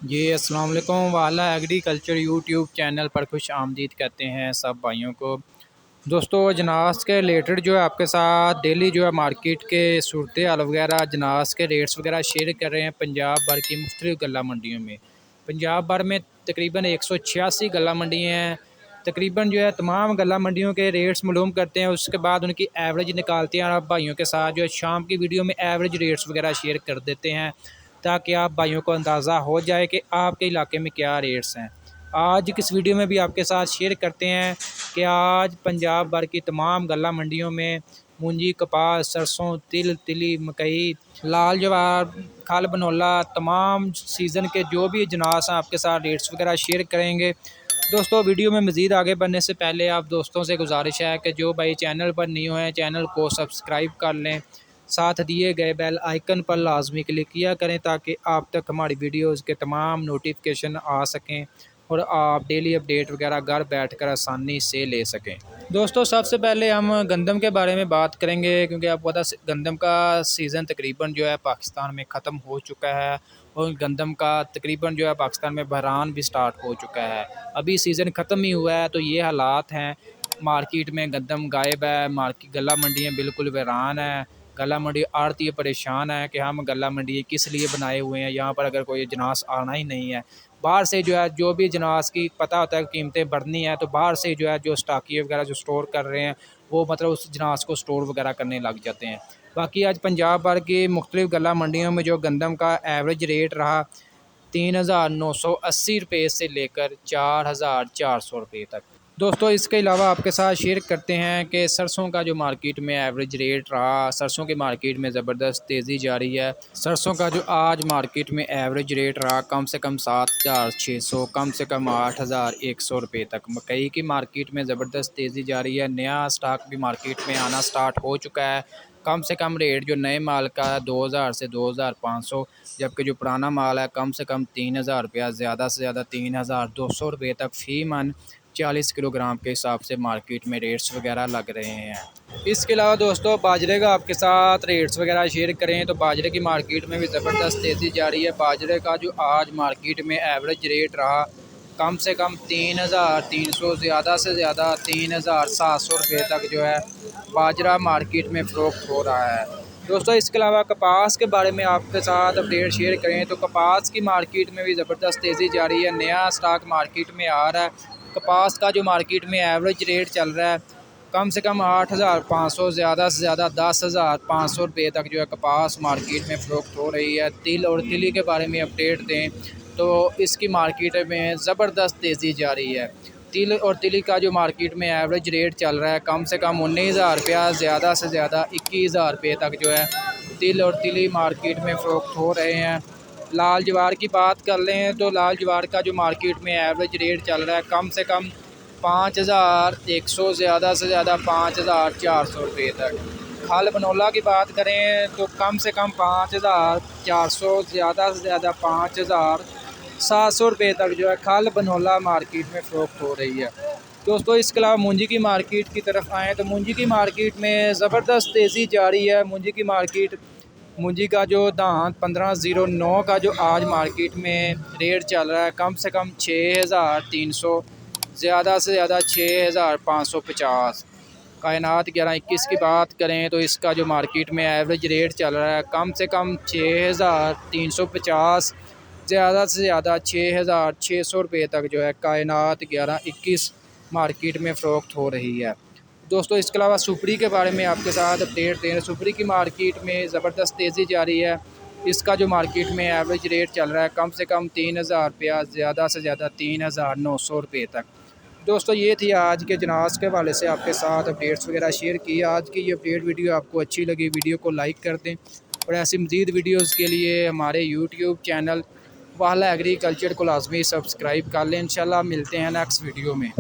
जी अस्सलाम वालेकुम। वाला एग्रीकल्चर यूट्यूब चैनल पर खुश आमदीद कहते हैं सब भाइयों को। दोस्तों जनास के रिलेटेड जो है आपके साथ डेली जो है मार्केट के सूरत हाल वगैरह जनास के रेट्स वगैरह शेयर कर रहे हैं पंजाब भर की मुख्तलिफ गल्ला मंडियों में। पंजाब भर में तकरीबन 186 गल्ला मंडियाँ हैं। तकरीबन जो है तमाम गल्ला मंडियों के रेट्स मालूम करते हैं, उसके बाद उनकी एवरेज निकालते हैं और आप भाइयों के साथ जो है शाम की वीडियो में एवरेज रेट्स वगैरह शेयर कर देते हैं ताकि आप भाइयों को अंदाज़ा हो जाए कि आपके इलाके में क्या रेट्स हैं। आज किस वीडियो में भी आपके साथ शेयर करते हैं कि आज पंजाब भर की तमाम गल्ला मंडियों में मूंजी, कपास, सरसों, तिल, तिली, मकई, लाल जवार, खल बनोला तमाम सीज़न के जो भी अजनास हैं आपके साथ रेट्स वगैरह शेयर करेंगे। दोस्तों वीडियो में मज़ीद आगे बढ़ने से पहले आप दोस्तों से गुजारिश है कि जो भाई चैनल पर न्यू हैं चैनल को सब्सक्राइब कर लें, साथ दिए गए बेल आइकन पर लाजमी क्लिक किया करें ताकि आप तक हमारी वीडियोज़ के तमाम नोटिफिकेशन आ सकें और आप डेली अपडेट वगैरह घर बैठकर आसानी से ले सकें। दोस्तों सबसे पहले हम गंदम के बारे में बात करेंगे क्योंकि आपको पता गंदम का सीज़न तकरीबन जो है पाकिस्तान में ख़त्म हो चुका है और गंदम का तकरीबन जो है पाकिस्तान में बहरान भी स्टार्ट हो चुका है। अभी सीज़न ख़त्म ही हुआ है तो ये हालात हैं, मार्केट में गंदम गायब है, मार्केट गला मंडियाँ बिल्कुल वीरान है। गला मंडी आड़ती परेशान है कि हम गला मंडी किस लिए बनाए हुए हैं, यहाँ पर अगर कोई अजनास आना ही नहीं है। बाहर से जो है जो भी अजनास की पता होता है कीमतें बढ़नी है तो बाहर से जो है जो स्टाकिए वगैरह जो स्टोर कर रहे हैं वो मतलब उस अजनास को स्टोर वगैरह करने लग जाते हैं। बाकी आज पंजाब भर की मुख्तलिफ गला मंडियों में जो गंदम का एवरेज रेट रहा 3,980 रुपये से लेकर 4,400 रुपये तक। दोस्तों इसके अलावा आपके साथ शेयर करते हैं कि सरसों का जो मार्केट में एवरेज रेट रहा, सरसों की मार्केट में ज़बरदस्त तेज़ी जारी है। सरसों का जो आज मार्केट में एवरेज रेट रहा कम से कम 7,600, कम से कम 8,100 रुपये तक। मकई की मार्केट में ज़बरदस्त तेज़ी जारी है, नया स्टॉक भी मार्केट में आना स्टार्ट हो चुका है। कम से कम रेट जो नए माल का है 2,000 से 2,500, जबकि जो पुराना माल है कम से कम 3,000 रुपया, ज़्यादा से ज़्यादा 3,200 रुपये तक फ़ी मन 40 किलोग्राम के हिसाब से मार्केट में रेट्स वगैरह लग रहे हैं। इसके अलावा दोस्तों बाजरे का आपके साथ रेट्स वगैरह शेयर करें तो बाजरे की मार्केट में भी ज़बरदस्त तेज़ी जारी है। बाजरे का जो आज मार्केट में एवरेज रेट रहा कम से कम 3,300, ज़्यादा से ज़्यादा 3,700 रुपये तक जो है बाजरा मार्केट में फ़रोख्त हो रहा है। दोस्तों इसके अलावा कपास के बारे में आपके साथ अपडेट शेयर करें तो कपास की मार्केट में भी ज़बरदस्त तेज़ी जारी है, नया स्टॉक मार्केट में आ रहा है। कपास का जो मार्केट में एवरेज रेट चल रहा है कम से कम 8,500, ज़्यादा से ज़्यादा 10,500 रुपये तक जो है कपास मार्केट में फ़रोख्त हो रही है। तिल और तिली के बारे में अपडेट दें तो इसकी मार्केट में ज़बरदस्त तेज़ी जारी है। तिल और तिली का जो मार्केट में एवरेज रेट चल रहा है कम से कम 19,000 रुपया, ज़्यादा से ज़्यादा 21,000 रुपये तक जो है तिल और तिली मार्केट में फ़रोख्त हो रहे हैं। लाल जवार की बात कर लें तो लाल जवार का जो मार्केट में एवरेज रेट चल रहा है कम से कम 5,100, ज़्यादा से ज़्यादा 5,400 रुपये तक। खल बनोला की बात करें तो कम से कम 5,400, ज़्यादा से ज़्यादा 5,700 रुपये तक जो है खल बनोला मार्केट में फ़रोख्त हो रही है। दोस्तों इसके अलावा मूंजी की मार्केट की तरफ आएँ तो मूंजी की मार्केट में ज़बरदस्त तेज़ी जारी है। मूंजी का जो दान 1509 का जो आज मार्केट में रेट चल रहा है कम से कम 6,300, ज़्यादा से ज़्यादा 6,550। कायनात 1121 की बात करें तो इसका जो मार्केट में एवरेज रेट चल रहा है कम से कम 6,350, ज़्यादा से ज़्यादा 6,600 रुपये तक जो है कायनात 1121 मार्केट में फ़रोख्त हो रही है। दोस्तों इसके अलावा सुपरी के बारे में आपके साथ अपडेट दें। सुपरी की मार्केट में ज़बरदस्त तेज़ी जारी है। इसका जो मार्केट में एवरेज रेट चल रहा है कम से कम 3,000 रुपया, ज़्यादा से ज़्यादा 3,900 रुपये तक। दोस्तों ये थी आज के जनास के हवाले से आपके साथ अपडेट्स वगैरह शेयर की। आज की ये अपडेट वीडियो आपको अच्छी लगी वीडियो को लाइक कर दें और ऐसी मज़ीद वीडियोज़ के लिए हमारे यूट्यूब चैनल वाला एग्रीकल्चर को लाजमी सब्सक्राइब कर लें। इंशाल्लाह मिलते हैं नेक्स्ट वीडियो में।